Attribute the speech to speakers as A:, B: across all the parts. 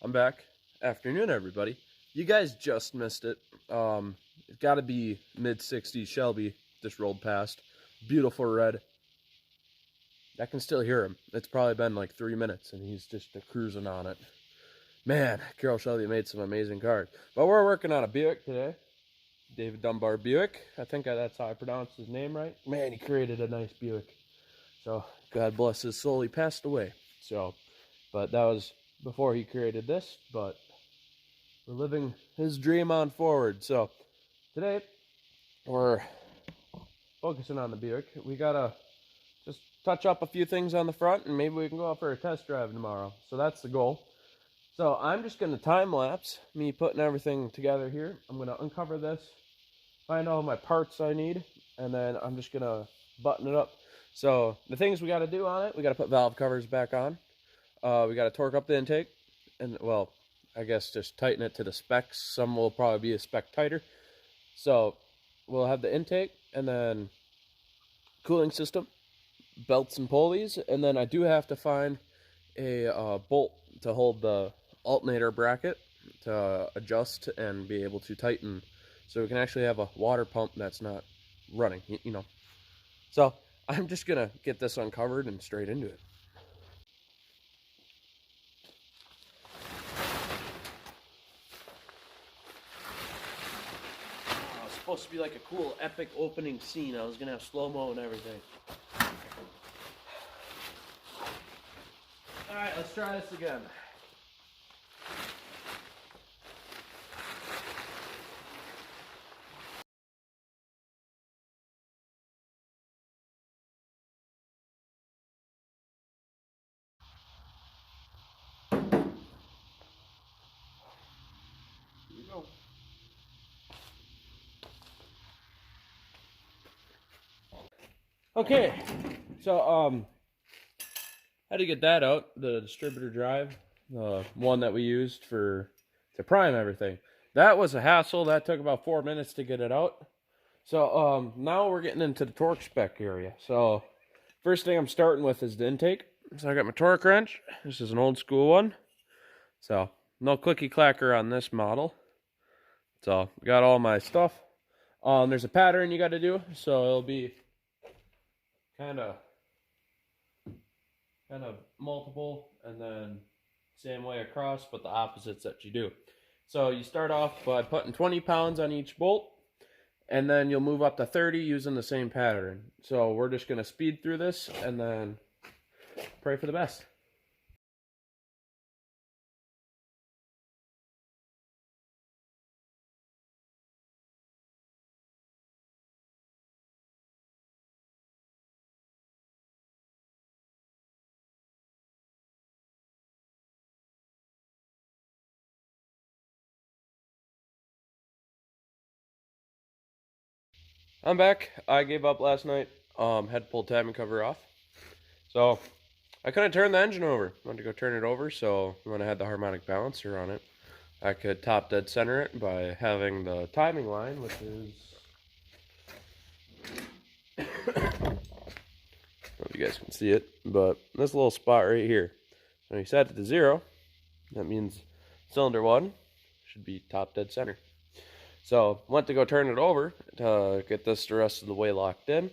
A: I'm back. Afternoon, everybody. You guys just missed it. It's got to be mid-60s Shelby just rolled past. Beautiful red. I can still hear him. It's probably been like 3 minutes, and he's just cruising on it. Man, Carroll Shelby made some amazing cars. But we're working on a Buick today. David Dunbar Buick. I think that's how I pronounce his name right. Man, he created a nice Buick. So, God bless his soul. He passed away. So, but that was before he created this, but we're living his dream on forward. So today we're focusing on the Buick. We gotta just touch up a few things on the front, and maybe we can go out for a test drive tomorrow. So that's the goal. So I'm just gonna time lapse me putting everything together here. I'm gonna uncover this, find all my parts I need, and then I'm just gonna button it up. So the things we gotta do on it: we gotta put valve covers back on. We gotta torque up the intake, and well, I guess just tighten it to the specs. Some will probably be a spec tighter. So we'll have the intake, and then cooling system, belts and pulleys, and then I do have to find a bolt to hold the alternator bracket to adjust and be able to tighten, so we can actually have a water pump that's not running, you know. So I'm just gonna get this uncovered and straight into it. Supposed to be like a cool epic opening scene. I was gonna have slow-mo and everything. Alright, let's try this again. Here we go. Okay, so how to get that out? The distributor drive, the one that we used to prime everything. That was a hassle. That took about 4 minutes to get it out. So now we're getting into the torque spec area. So first thing I'm starting with is the intake. So I got my torque wrench. This is an old school one. So no clicky clacker on this model. So got all my stuff. There's a pattern you got to do. So it'll be kind of multiple, and then same way across, but the opposites that you do. So you start off by putting 20 pounds on each bolt, and then you'll move up to 30 using the same pattern. So we're just going to speed through this and then pray for the best. I'm back. I gave up last night. Had to pull the timing cover off. So I couldn't turn the engine over. I wanted to go turn it over, so when I had the harmonic balancer on it, I could top dead center it by having the timing line, which is... I don't know if you guys can see it, but this little spot right here. When you set it to 0, that means cylinder 1 should be top dead center. So went to go turn it over to get this the rest of the way locked in.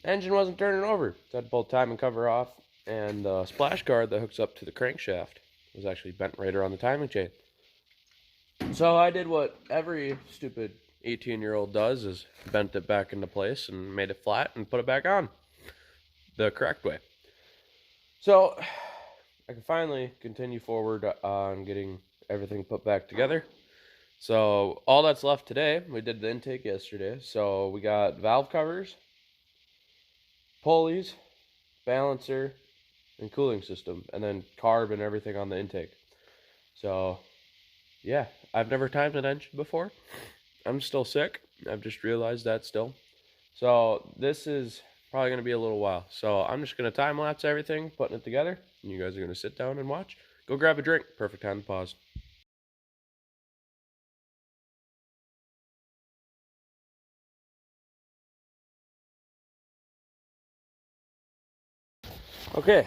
A: Engine wasn't turning over. So I had to pull the timing cover off, and the splash guard that hooks up to the crankshaft was actually bent right around the timing chain. So I did what every stupid 18-year-old does, is bent it back into place and made it flat and put it back on the correct way. So I can finally continue forward on getting everything put back together. So all that's left today, we did the intake yesterday, so we got valve covers, pulleys, balancer, and cooling system, and then carb and everything on the intake. So yeah, I've never timed an engine before. I'm still sick. I've just realized that still. So this is probably going to be a little while. So I'm just going to time lapse everything, putting it together, and you guys are going to sit down and watch. Go grab a drink. Perfect time to pause. Okay,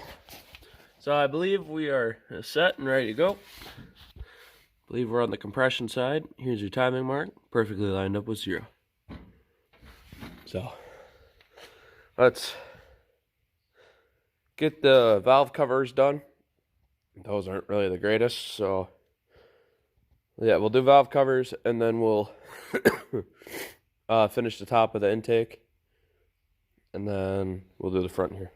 A: So I believe we are set and ready to go. I believe we're on the compression side. Here's your timing mark, perfectly lined up with 0. So let's get the valve covers done. Those aren't really the greatest, so yeah, we'll do valve covers and then we'll finish the top of the intake, and then we'll do the front here.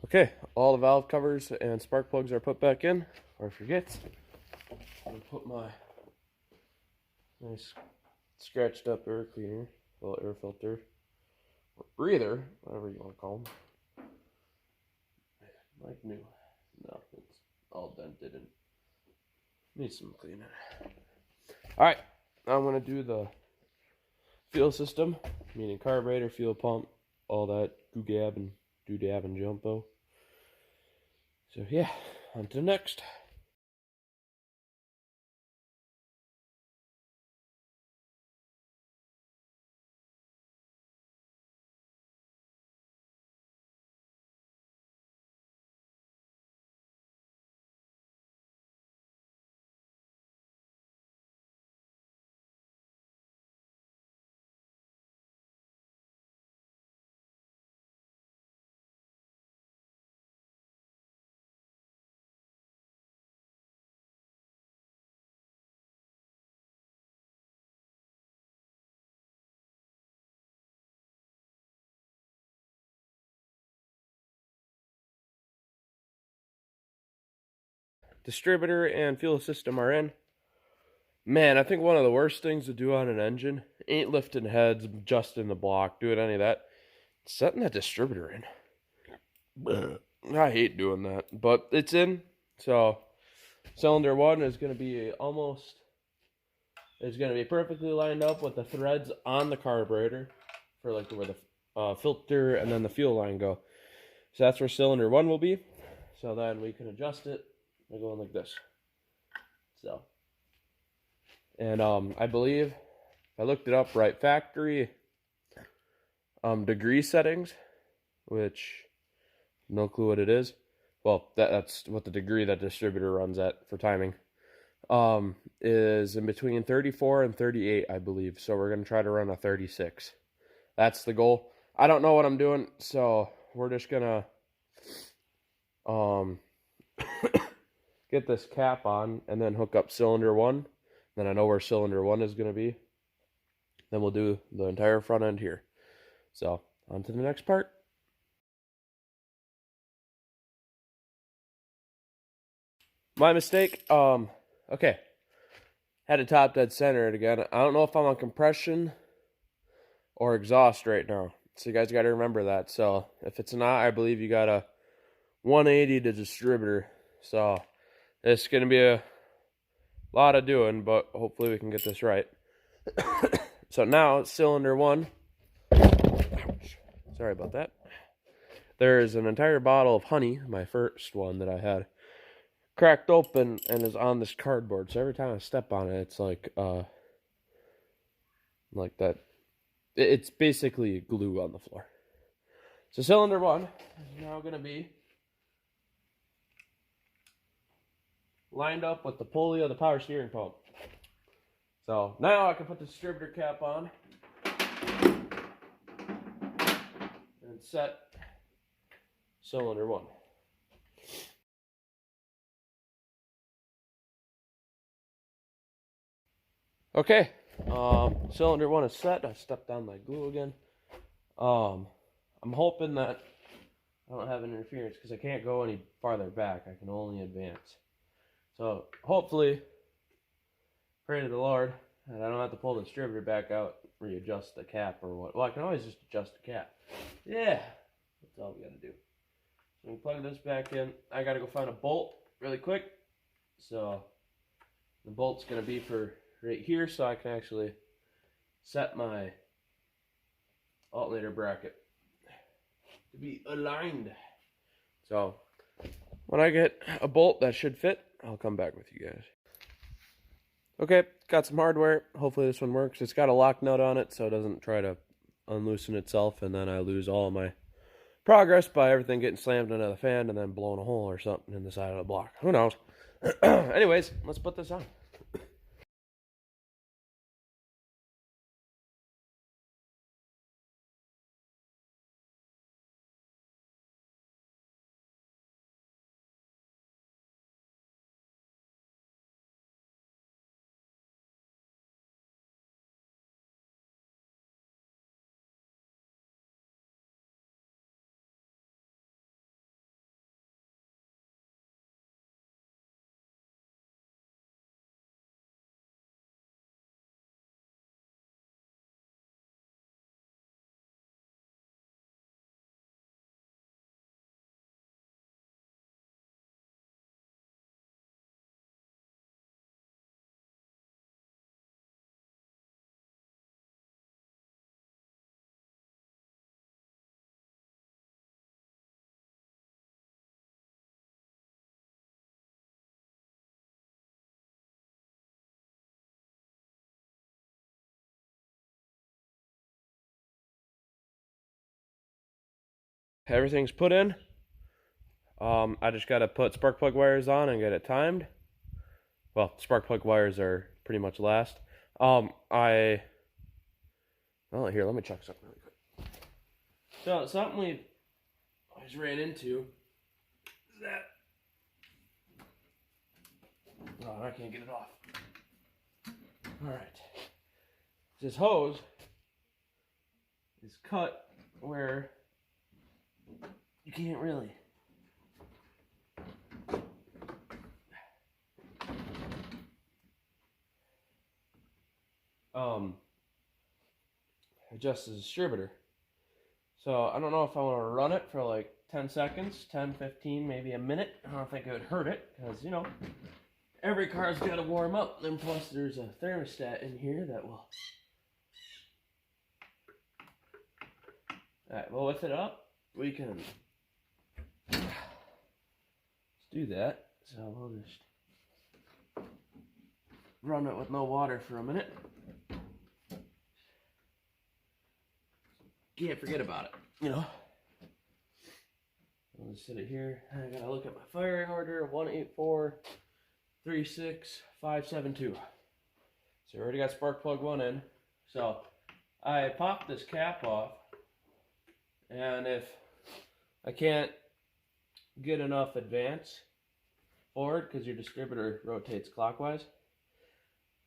A: Okay, all the valve covers and spark plugs are put back in, or forget. I'm gonna put my nice scratched up air cleaner, little air filter, or breather, whatever you want to call them. Like new. No, it's all dented and needs some cleaning. Alright, I'm gonna do the fuel system, meaning carburetor, fuel pump, all that goo-gab and doodab and jumbo. So yeah, on to the next. Distributor and fuel system are in. Man, I think one of the worst things to do on an engine ain't lifting heads, adjusting the block, doing any of that. Setting that distributor in. I hate doing that, but it's in. So cylinder 1 is going to be perfectly lined up with the threads on the carburetor for like where the filter and then the fuel line go. So that's where cylinder 1 will be. So then we can adjust it by going like this. So, and I believe I looked it up right, factory degree settings, which no clue what it is. Well, that's what the degree that distributor runs at for timing. Is in between 34 and 38, I believe. So we're going to try to run a 36. That's the goal. I don't know what I'm doing, so we're just going to get this cap on and then hook up cylinder 1. Then I know where cylinder 1 is going to be. Then we'll do the entire front end here. So, on to the next part. My mistake. Okay. Had it top dead center again. I don't know if I'm on compression or exhaust right now. So you guys got to remember that. So if it's not, I believe you got a 180 to distributor. So it's going to be a lot of doing, but hopefully we can get this right. So now cylinder 1. Ouch. Sorry about that. There's an entire bottle of honey, my first one that I had, cracked open and is on this cardboard. So every time I step on it, it's like that. It's basically glue on the floor. So cylinder 1 is now going to be lined up with the pulley of the power steering pump. So now I can put the distributor cap on and set cylinder 1. Okay, cylinder 1 is set. I stepped on my glue again. I'm hoping that I don't have an interference because I can't go any farther back. I can only advance. So hopefully, pray to the Lord that I don't have to pull the distributor back out readjust the cap or what. Well, I can always just adjust the cap. Yeah, that's all we gotta do. So we plug this back in. I gotta go find a bolt really quick. So the bolt's gonna be for right here, so I can actually set my alternator bracket to be aligned. So when I get a bolt that should fit, I'll come back with you guys. Okay, got some hardware. Hopefully this one works. It's got a lock nut on it, so it doesn't try to unloosen itself, and then I lose all my progress by everything getting slammed into the fan and then blowing a hole or something in the side of the block. Who knows? Anyways, let's put this on. Everything's put in. I just got to put spark plug wires on and get it timed. Well, spark plug wires are pretty much last. Well, here, let me check something really quick. So, something we always ran into is that, oh, I can't get it off. Alright. This hose is cut where you can't really adjust the distributor. So I don't know if I want to run it for like 10 seconds, 10, 15, maybe a minute. I don't think it would hurt it because, you know, every car's got to warm up. And plus there's a thermostat in here that will... Alright, well, with it up, we can do that. So we'll just run it with no water for a minute. Can't forget about it, you know. I'll just set it here. I gotta look at my firing order, 184-36572. So I already got spark plug 1 in. So I popped this cap off, and if I can't get enough advance forward because your distributor rotates clockwise,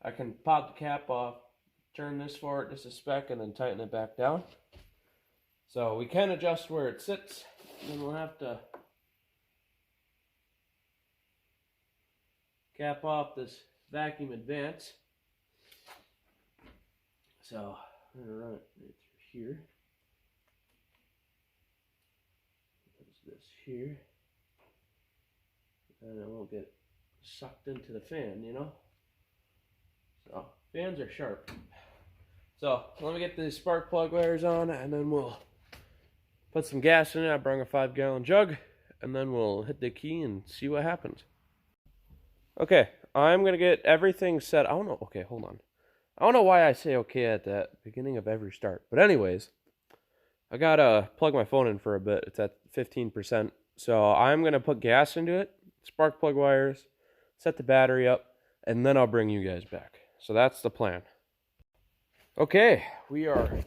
A: I can pop the cap off, turn this forward just a speck, and then tighten it back down. So we can adjust where it sits, then we'll have to cap off this vacuum advance. So I'm gonna run it right through here. There's this here. And it won't get sucked into the fan, you know? So fans are sharp. So let me get the spark plug wires on, and then we'll put some gas in it. I brought a 5-gallon jug, and then we'll hit the key and see what happens. Okay, I'm gonna get everything set. I don't know. Okay, hold on. I don't know why I say okay at the beginning of every start. But anyways, I gotta plug my phone in for a bit. It's at 15%. So I'm gonna put gas into it, spark plug wires, set the battery up, and then I'll bring you guys back. So that's the plan. Okay, we are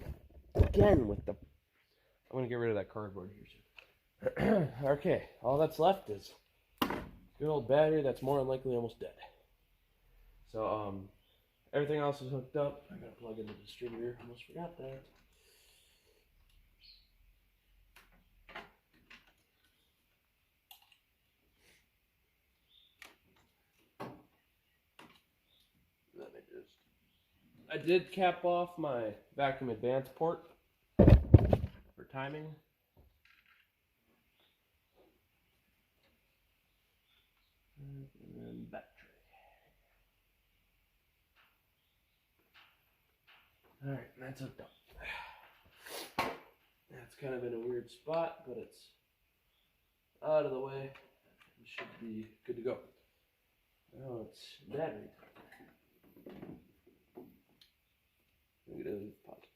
A: again with the... I'm going to get rid of that cardboard here soon. Okay, all that's left is good old battery that's more than likely almost dead. So, everything else is hooked up. I got to plug in the distributor. Almost forgot that. I did cap off my vacuum advance port for timing. And then battery. Alright, that's hooked up. That's kind of in a weird spot, but it's out of the way. It should be good to go. Now it's battery time. Negative pocket.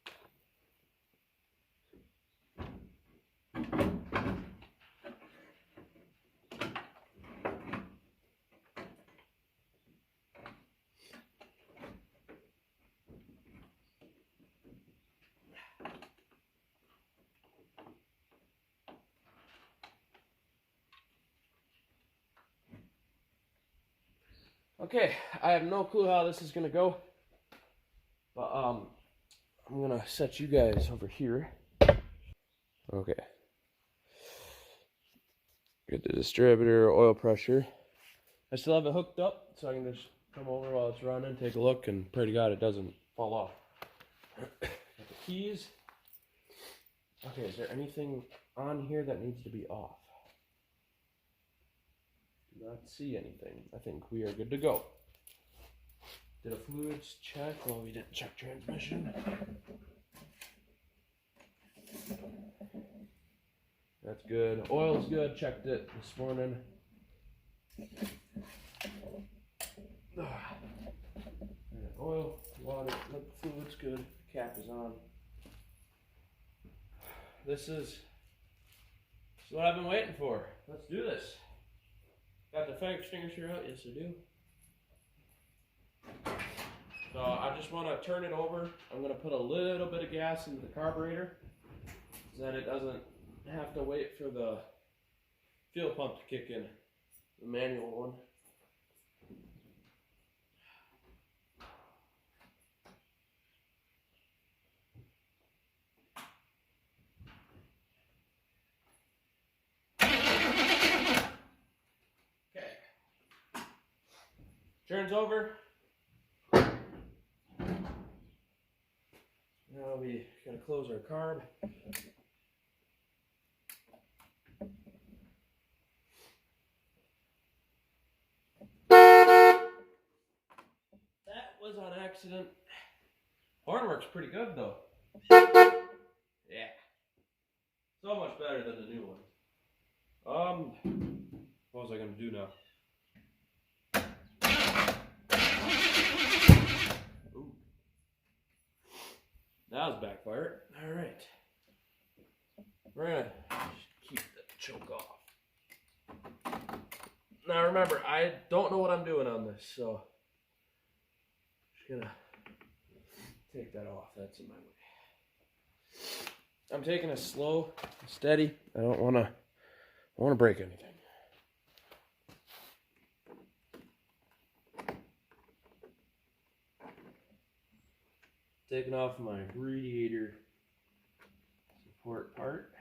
A: Okay, I have no clue how this is gonna go, but I'm gonna set you guys over here. Okay. Get the distributor, oil pressure. I still have it hooked up, so I can just come over while it's running, take a look, and pray to God it doesn't fall off. Got the keys. Okay, is there anything on here that needs to be off? Do not see anything. I think we are good to go. Did a fluids check? Well, we didn't check transmission. That's good. Oil's good. Checked it this morning. Oil, water, fluid's good. Cap is on. This is what I've been waiting for. Let's do this. Got the fire extinguisher out? Yes, I do. So I just want to turn it over. I'm going to put a little bit of gas into the carburetor so that it doesn't have to wait for the fuel pump to kick in, the manual one. Okay. Turns over. Now we gotta close our carb. That was on accident. Horn works pretty good though. Yeah. So much better than the new one. What was I gonna do now? Ooh. That was backfire. Alright. We're gonna keep the choke off. Now remember, I don't know what I'm doing on this, so just gonna take that off. That's in my way. I'm taking it slow, steady. I don't wanna break anything. Taking off my radiator support part.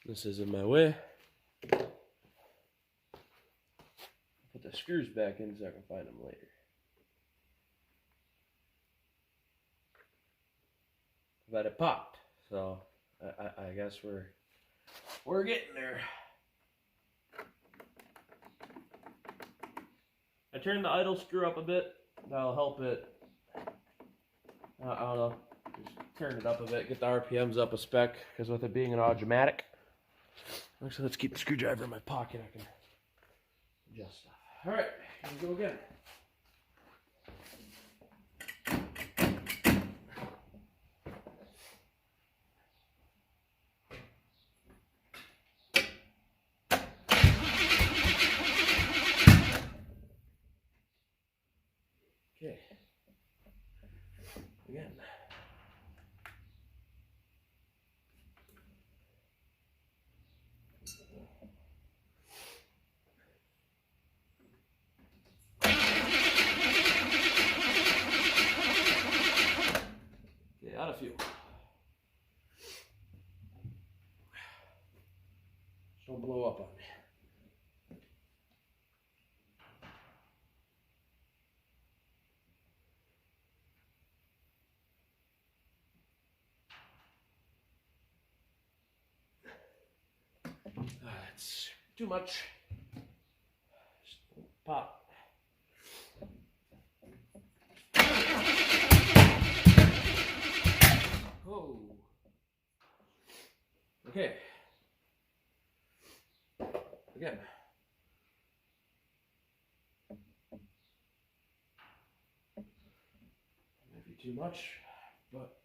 A: This is in my way. Put the screws back in so I can find them later. But it popped, so I guess we're getting there. I turned the idle screw up a bit. That'll help it. I don't know. Just turn it up a bit, get the RPMs up a spec, because with it being an automatic. Actually, let's keep the screwdriver in my pocket. I can adjust stuff. All right, here we go again. Okay. Again. Okay, out of fuel. Just don't blow up on me. That's too much. Just pop. Oh. Okay. Again. Might be too much, but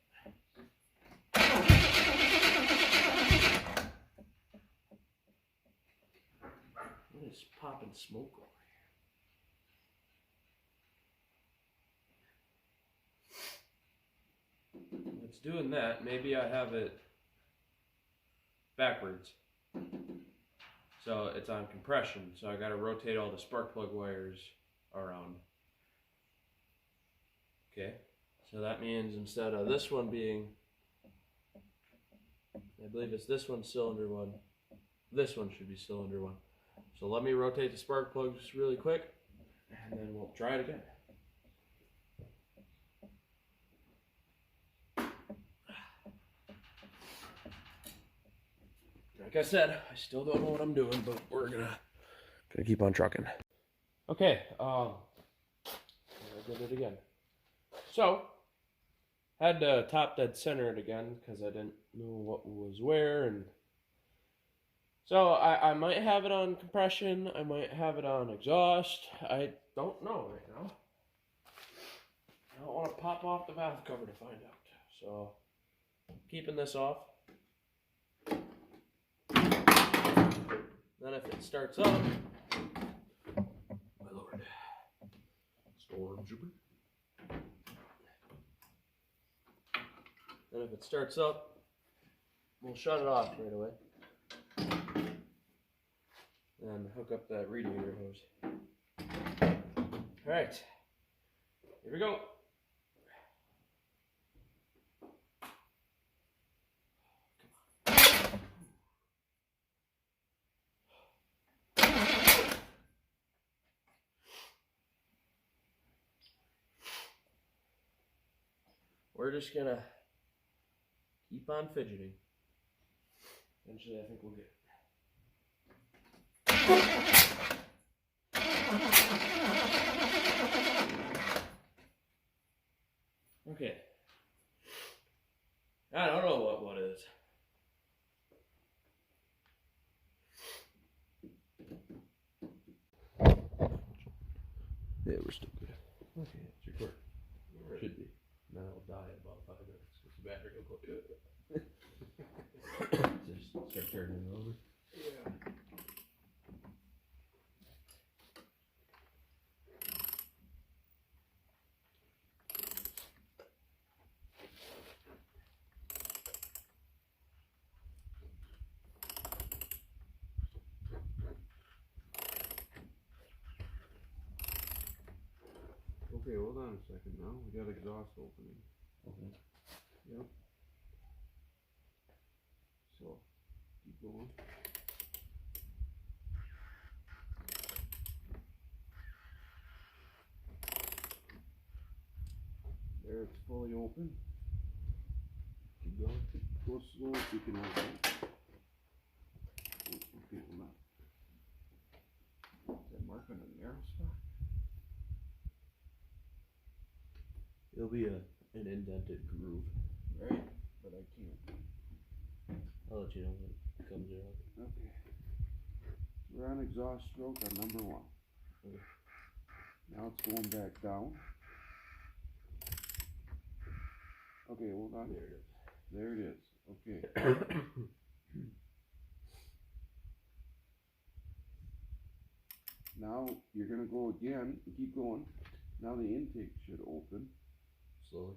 A: what is popping smoke over here? It's doing that. Maybe I have it backwards. So it's on compression. So I got to rotate all the spark plug wires around. Okay. So that means instead of this one being, I believe it's this one cylinder one, this one should be cylinder one. So let me rotate the spark plugs really quick, and then we'll try it again. Like I said, I still don't know what I'm doing, but we're gonna keep on trucking. Okay, I did it again. So, had to top dead center it again because I didn't know what was where, and so I might have it on compression, I might have it on exhaust, I don't know right now. I don't want to pop off the valve cover to find out, so keeping this off. Then if it starts up, my lord, stormtrooper. Then if it starts up, we'll shut it off right away. And hook up that radiator hose. Alright, here we go. We're just gonna keep on fidgeting. Eventually, I think we'll get it. Okay. I don't know what is. Yeah, we're still good. Okay, it's recording. Should be. Then it'll die in about 5 minutes because the battery will go. Just start turning it over. Yeah.
B: Okay, hold on a second now. We got exhaust opening.
A: Okay.
B: Yep. So, keep going. There, it's fully open. Keep going. Go slow if you can open it. Okay, hold on. Is that mark on a narrow spot?
A: It'll be an indented groove.
B: Right, but I can't.
A: I'll let you know when it comes around.
B: Okay. We're on exhaust stroke on number 1.
A: Okay.
B: Now it's going back down. Okay, hold on.
A: There it is.
B: There it is. Okay. Now you're gonna go again. Keep going. Now the intake should open.
A: Slowly.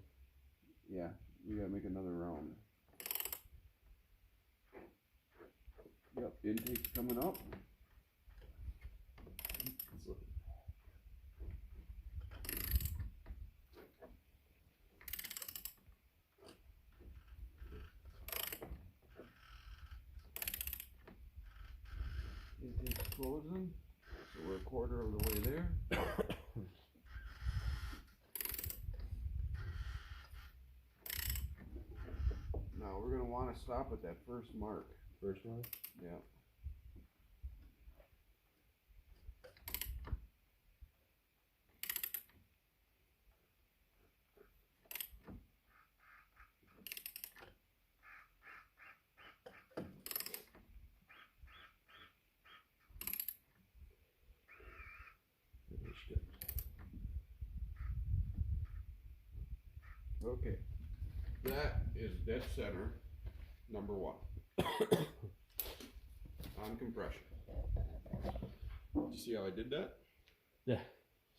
B: Yeah, we gotta make another round. Yep, intake's coming up.
A: Slowly.
B: Intake's closing. So we're a quarter of the way there. Now we're gonna want to stop at that first mark.
A: First one?
B: Yeah. Okay. That is dead center, number 1. On compression. Did you see how I did that?
A: Yeah,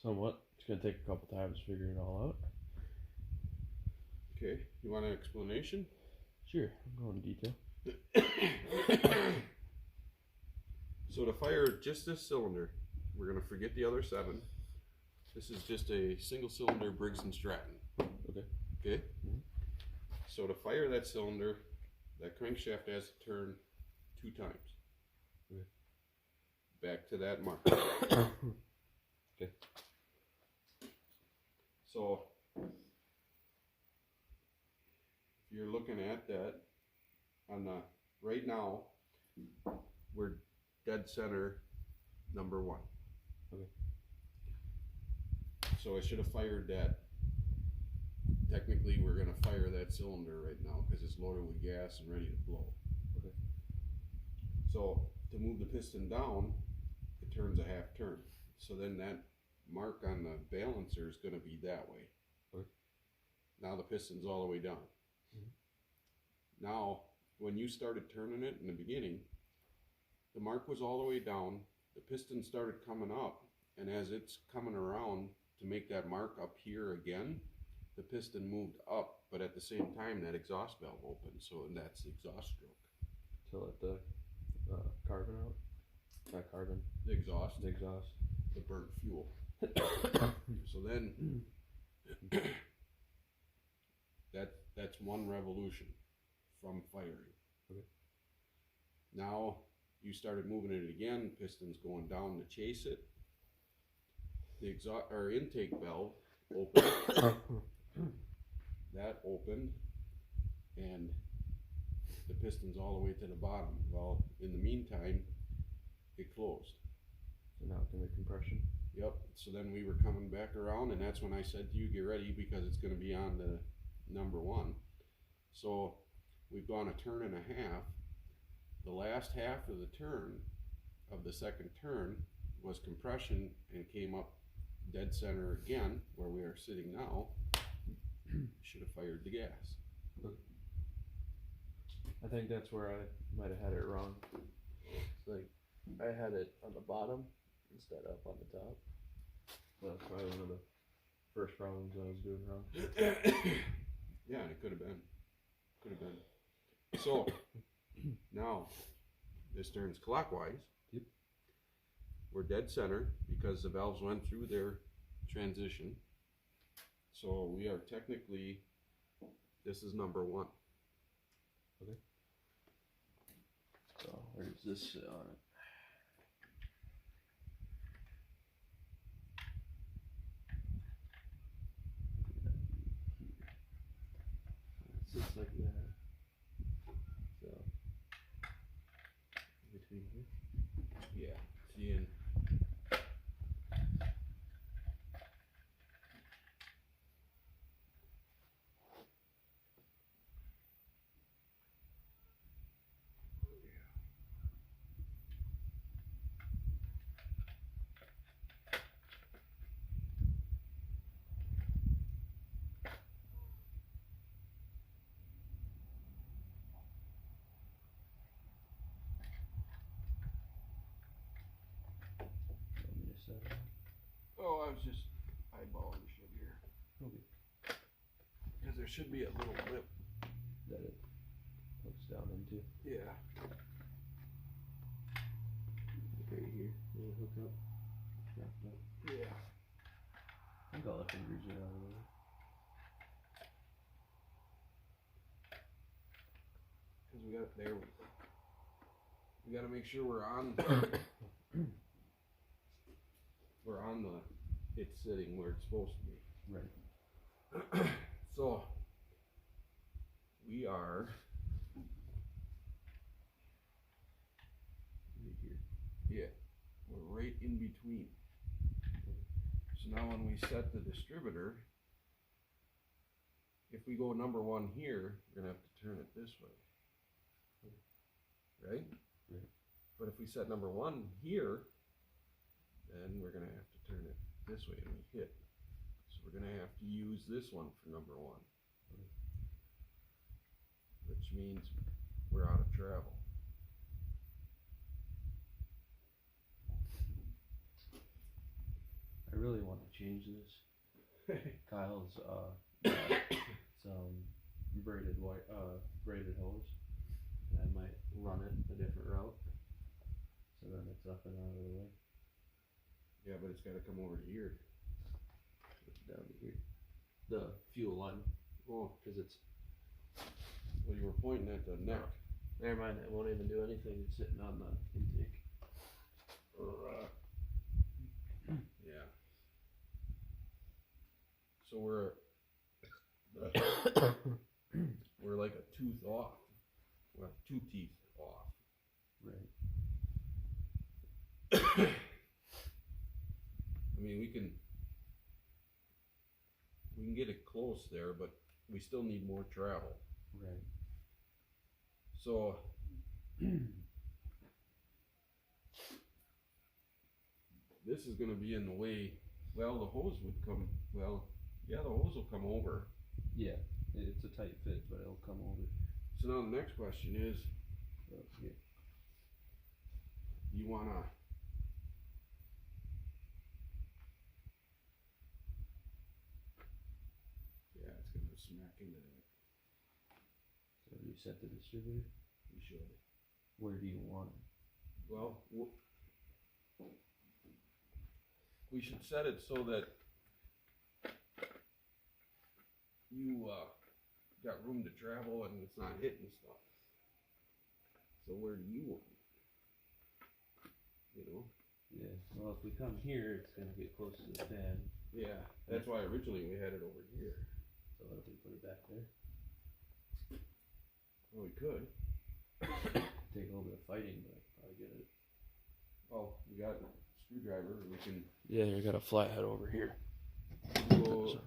A: somewhat. It's gonna take a couple times to figure it all out.
B: Okay, you want an explanation?
A: Sure, I'm going to detail.
B: So to fire just this cylinder, we're going to forget the other 7. This is just a single cylinder Briggs & Stratton.
A: Okay.
B: Okay? So to fire that cylinder, that crankshaft has to turn 2 times.
A: Okay.
B: Back to that mark.
A: Okay.
B: So if you're looking at that on the right now, we're dead center, number 1.
A: Okay.
B: So I should have fired that. Technically, we're going to fire that cylinder right now because it's loaded with gas and ready to blow.
A: Okay.
B: So to move the piston down, it turns a half turn. So then that mark on the balancer is going to be that way.
A: Okay.
B: Now the piston's all the way down. Now, when you started turning it in the beginning, the mark was all the way down, the piston started coming up, and as it's coming around to make that mark up here again, the piston moved up, but at the same time that exhaust valve opened, so that's the exhaust stroke.
A: To let the carbon out? Not carbon.
B: The exhaust.
A: The exhaust.
B: The burnt fuel. So then, that's 1 revolution from firing.
A: Okay.
B: Now you started moving it again, piston's going down to chase it. The exhaust or intake valve opened. That opened, and the piston's all the way to the bottom. Well, in the meantime, it closed.
A: So now it's gonna be compression.
B: Yep. So then we were coming back around, and that's when I said to you, get ready because it's going to be on the number 1. So we've gone a turn and a half. The last half of the turn, of the second turn, was compression and came up dead center again, where we are sitting now. Should have fired the gas.
A: I think that's where I might have had it wrong. It's like I had it on the bottom instead of up on the top. That's probably one of the first problems I was doing wrong.
B: Yeah, it could have been. Could have been. So now this turns clockwise.
A: Yep.
B: We're dead center because the valves went through their transition. So we are technically, this is number 1.
A: Okay. So where does this sit on it? It sits like that. So between here.
B: Yeah. Seeing. Oh, I was just eyeballing shit here.
A: Okay.
B: Because there should be a little lip.
A: That it hooks down into.
B: Yeah.
A: Right here. It'll hook up. Wrapped up.
B: Yeah.
A: I think all the fingers are out of the way.
B: Because we got, there we go. We got to make sure we're on. We're on the, it's sitting where it's supposed to be.
A: Right.
B: So, we are
A: Right here.
B: yeah, we're right in between. So now when we set the distributor, if we go number 1 here, we're going to have to turn it this way. Right?
A: Right.
B: But if we set number 1 here, then we're going to have to turn it this way and we hit. So we're going to have to use this one for number 1. which means we're out of travel.
A: I really want to change this. Kyle's got some braided hose. And I might run it a different route, so then it's up and out of the way.
B: Yeah, but it's got to come over to here.
A: Down to here, the fuel line.
B: Oh,
A: because it's.
B: well, you were pointing at the neck.
A: Never mind. It won't even do anything. It's sitting on the intake.
B: Yeah. So we're like a tooth off. Well, 2 teeth off.
A: Right.
B: I mean, we can get it close there, but we still need more travel.
A: Right.
B: So this is going to be in the way. Well, the hose would come. Well, yeah, the hose will come over.
A: Yeah, it's a tight fit, but it'll come over.
B: So now the next question is,
A: Yeah.
B: you wanna? Yeah, it's gonna smack into that.
A: So you set the distributor.
B: We should.
A: Where do you want it?
B: Well, we should set it so that you got room to travel and it's not hitting stuff. So where do you want it? You know?
A: Yeah. Well, if we come here, it's gonna get close to the fan.
B: Yeah, that's why originally we had it over here.
A: So what if we put it back there?
B: Well, we could.
A: Take a little bit of fighting, but I get it.
B: Oh, we got a screwdriver. We can.
A: Yeah, you got a flathead over here.
B: Go.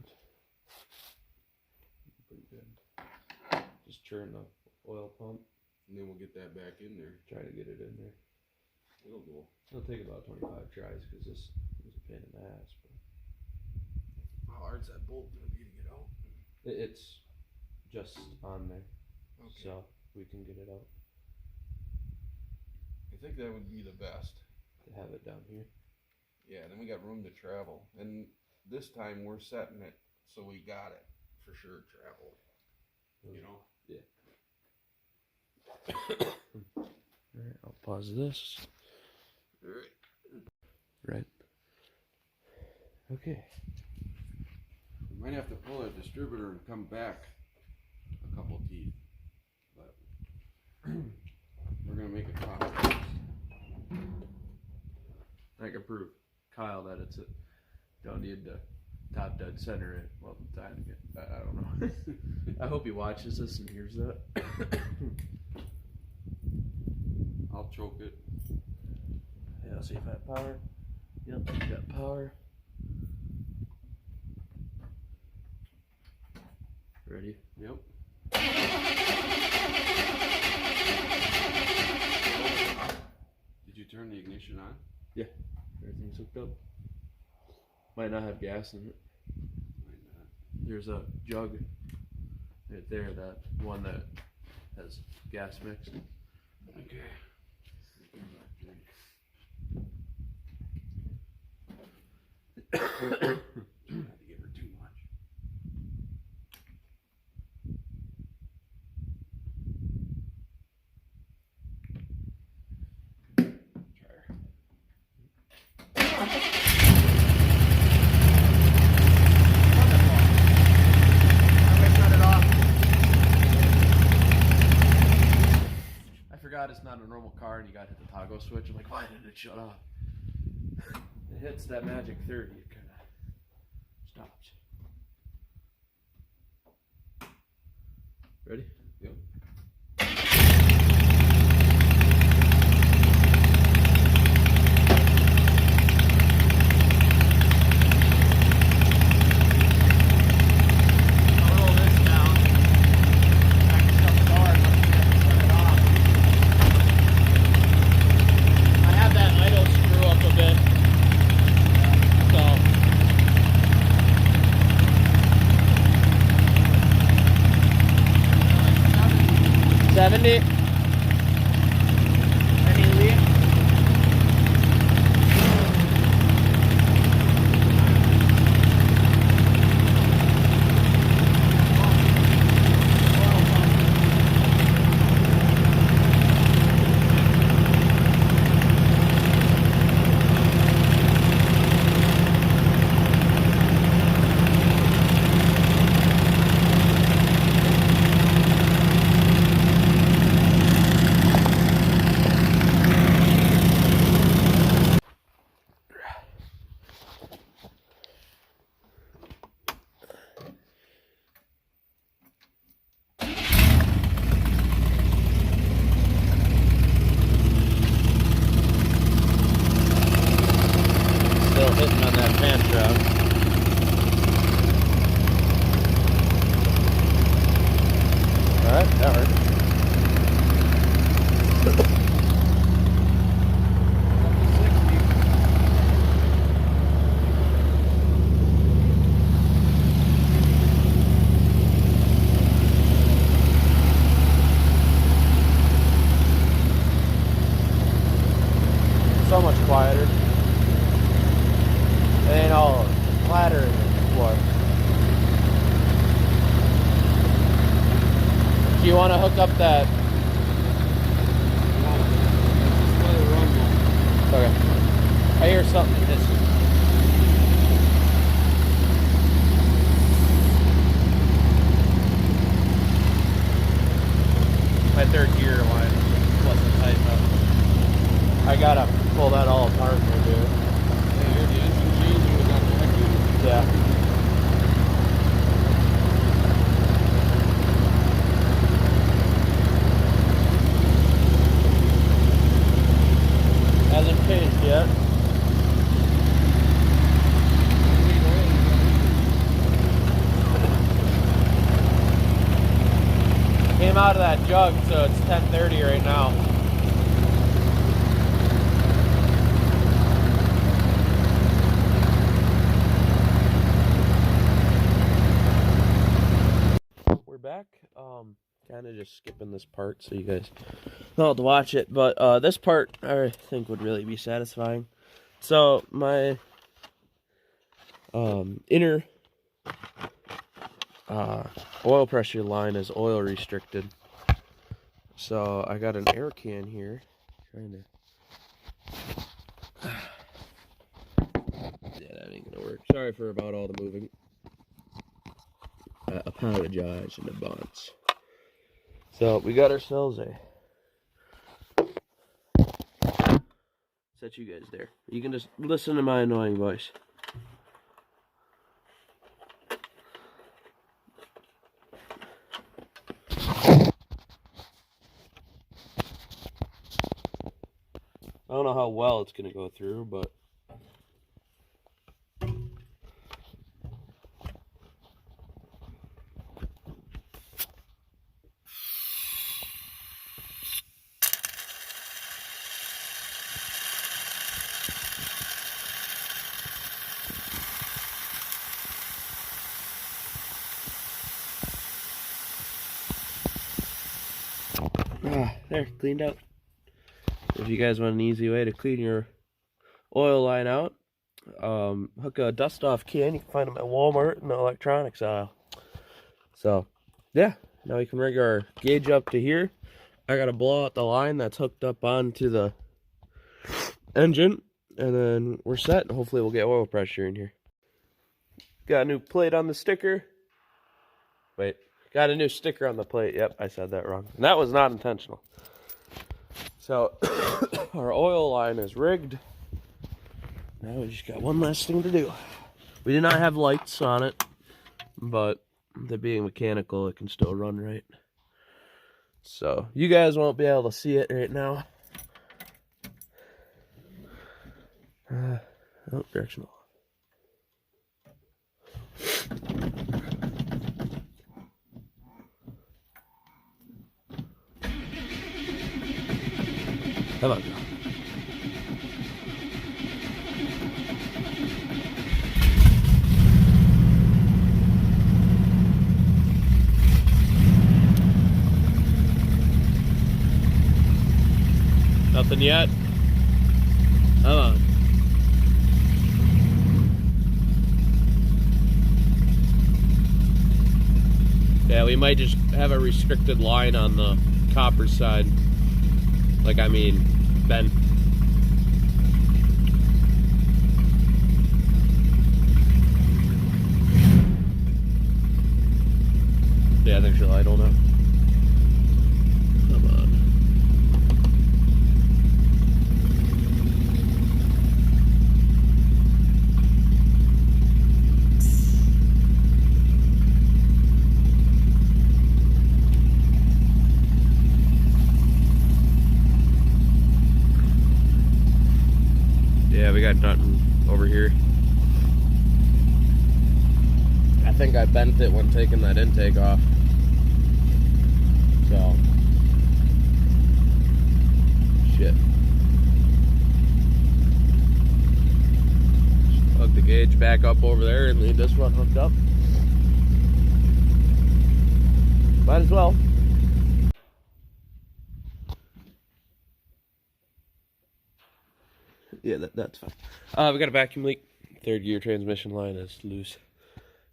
A: Pretty good. Just churn the oil pump.
B: And then we'll get that back in there.
A: Try to get it in there.
B: It'll go.
A: It'll take about 25 tries because this is a pain in the ass. But
B: How hard's that bolt gonna be to get out?
A: it's just on there,
B: Okay.
A: so we can get it out.
B: I think that would be the best.
A: To have it down here.
B: Yeah, then we got room to travel. And this time we're setting it so we got it for sure travel. You know?
A: Yeah. Alright, I'll pause this.
B: Alright.
A: Right. Okay.
B: We might have to pull a distributor and come back a couple teeth. But we're gonna make it pop.
A: I can prove Kyle that it's don't need to top dead center it. Well, time to get. I don't know. I hope he watches this and hears that.
B: I'll choke it.
A: Yeah, I'll see if I have power. Yep, I got power. Ready?
B: Yep. Did you turn the ignition on?
A: Yeah. Everything's hooked up. Might not have gas in it.
B: Might not.
A: There's a jug right there, that one that has gas mixed.
B: Okay. Try not to give her too much. Try her.
A: I forgot it's not a normal car and you gotta hit the toggle switch. I'm like, why didn't it shut off? It hits that magic 30, it kinda stops. Ready?
B: Yep.
C: I'll roll this down. I can shut the door and let me turn it off. I have that idle screw up a bit. So sounded 70. Any leak? Still hitting on that fan shroud. Alright, that worked. So much quieter. It ain't all clattering anymore. Do you want to hook up that? Okay. I hear something hissing. My third gear line wasn't tight enough. I gotta pull that all apart and do it. Yeah. Hasn't changed yet. Came out of that jug, so it's 10:30 right now. Back, kind of just skipping this part so you guys don't have to watch it, but this part I think would really be satisfying. So my inner oil pressure line is oil restricted, so I got an air can here trying to yeah, that ain't gonna work. Sorry for about all the moving. I apologize in advance. So we got ourselves a set you guys there. You can just listen to my annoying voice. I don't know how well it's gonna go through, but there, cleaned out. If you guys want an easy way to clean your oil line out, hook a dust off can. You can find them at Walmart in the electronics aisle. So yeah, now we can rig our gauge up to here. I gotta blow out the line that's hooked up onto the engine, and then we're set. Hopefully we'll get oil pressure in here. Got a new plate on the sticker. Wait, got a new sticker on the plate. Yep, I said that wrong. And that was not intentional. So our oil line is rigged. Now we just got one last thing to do. We did not have lights on it, but the being mechanical, it can still run right. So you guys won't be able to see it right now. Oh, directional. Come on. Nothing yet. Come on. Yeah, we might just have a restricted line on the copper side. Like, I mean, bent. Yeah, I think she'll idle now. Come on. Yeah, we got nothing over here. I think I bent it when taking that intake off. So, shit. Just plug the gauge back up over there and leave this one hooked up. Might as well. Yeah, that's fine. We got a vacuum leak. Third gear transmission line is loose.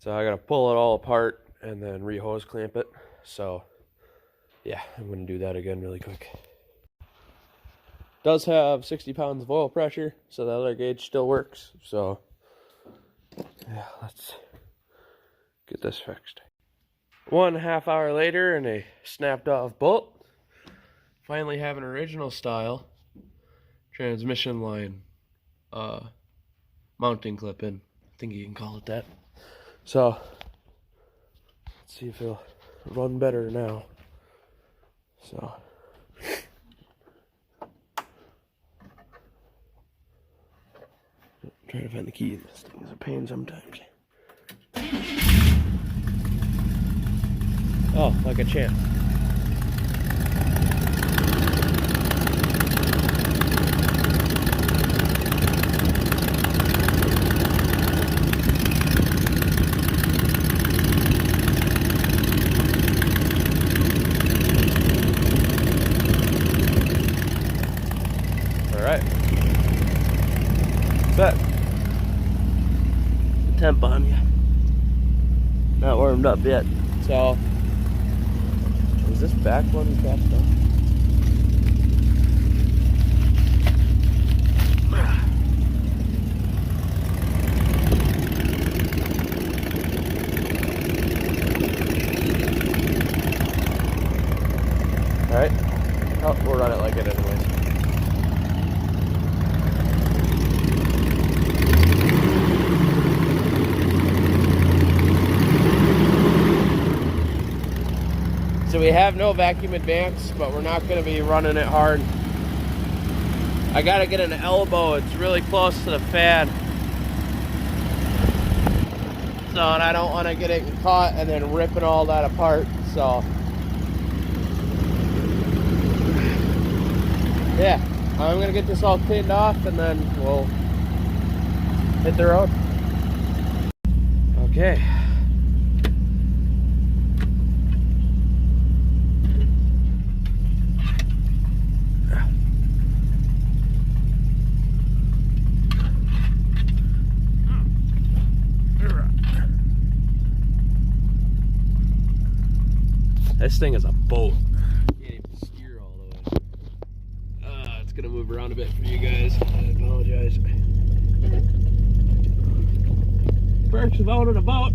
C: So I gotta pull it all apart and then re-hose clamp it. So yeah, I'm gonna do that again really quick. Does have 60 pounds of oil pressure, so the other gauge still works. So yeah, let's get this fixed. 1.5 hours later and a snapped off bolt. Finally have an original style transmission line mounting clip in. I think you can call it that. So let's see if it'll run better now. So trying to find the key. This thing is a pain sometimes. Oh, like a champ. Alright. Set. The temp on you. Not warmed up yet. So, is this back one capped up? Alright. Oh, we'll run it like it anyways. So we have no vacuum advance, but we're not going to be running it hard. I got to get an elbow. It's really close to the fan. So, and I don't want to get it caught and then ripping all that apart. So, yeah, I'm going to get this all cleaned off and then we'll hit the road. Okay. This thing is a boat. Can't even steer all the way. It's gonna move around a bit for you guys. I apologize. Perks of owning a boat,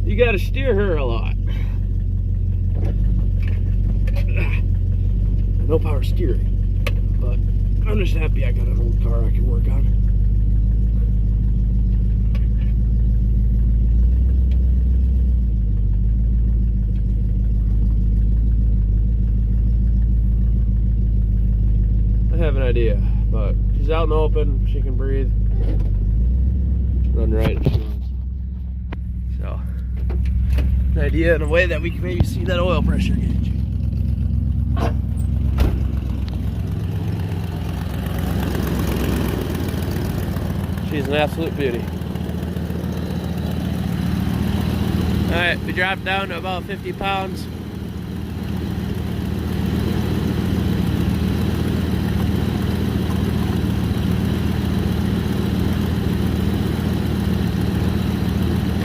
C: you gotta steer her a lot. No power steering, but I'm just happy I got an old car I can work on. I have an idea, but she's out in the open, she can breathe, run right if she wants. So, an idea in a way that we can maybe see that oil pressure gauge. She's an absolute beauty. Alright, we dropped down to about 50 pounds.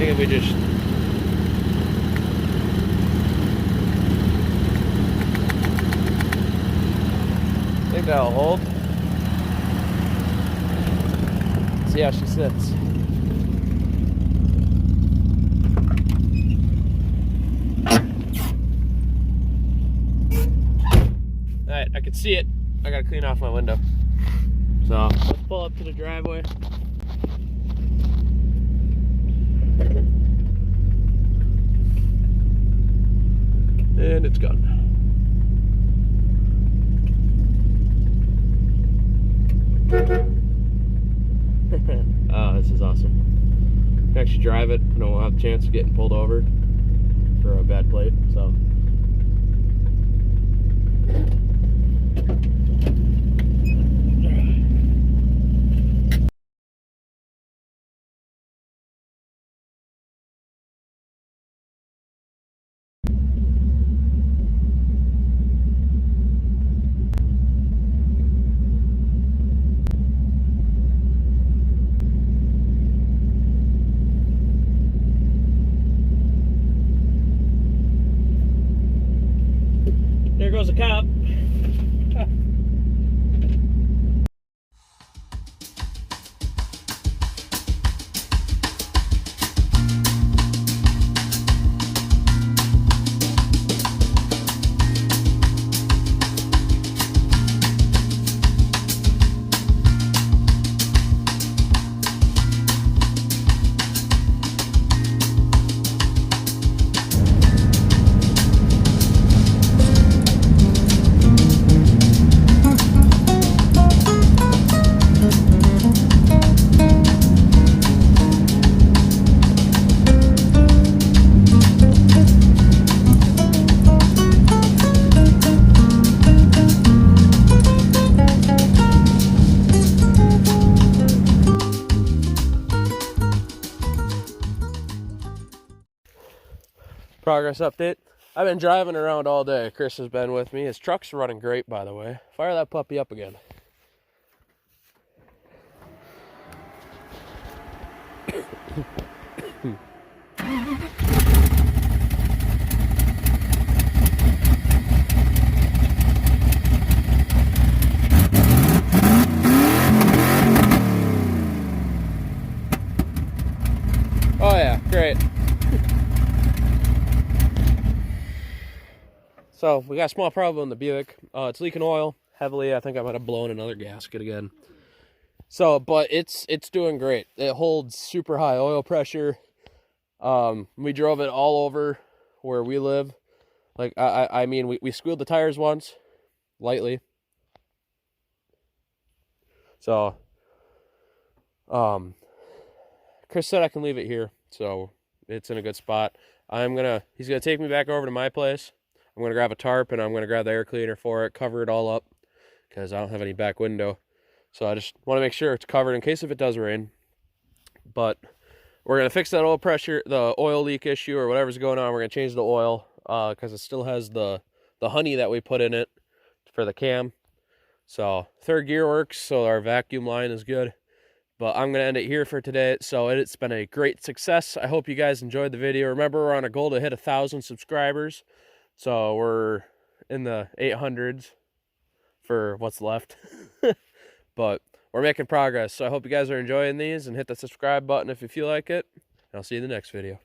C: think if we just that'll hold. See how she sits. Alright, I can see it. I gotta clean off my window. So let's pull up to the driveway. And it's gone. Oh, this is awesome. I can actually drive it and I won't have a chance of getting pulled over for a bad plate, so. There goes a cop. Progress update. I've been driving around all day. Chris has been with me. His truck's running great, by the way. Fire that puppy up again. Oh yeah, great. So we got a small problem in the Buick. It's leaking oil heavily. I think I might have blown another gasket again. So, but it's doing great. It holds super high oil pressure. We drove it all over where we live. Like I mean, we squealed the tires once, lightly. So, Chris said I can leave it here, so it's in a good spot. He's gonna take me back over to my place. I'm gonna grab a tarp and I'm gonna grab the air cleaner for it, cover it all up, because I don't have any back window. So I just want to make sure it's covered in case if it does rain. But we're gonna fix that oil pressure, the oil leak issue or whatever's going on. We're gonna change the oil because it still has the honey that we put in it for the cam. So third gear works, so our vacuum line is good. But I'm going to end it here for today. So it's been a great success. I hope you guys enjoyed the video. Remember, we're on a goal to hit 1,000 subscribers. So we're in the 800s for what's left. But we're making progress. So I hope you guys are enjoying these and hit the subscribe button if you feel like it. And I'll see you in the next video.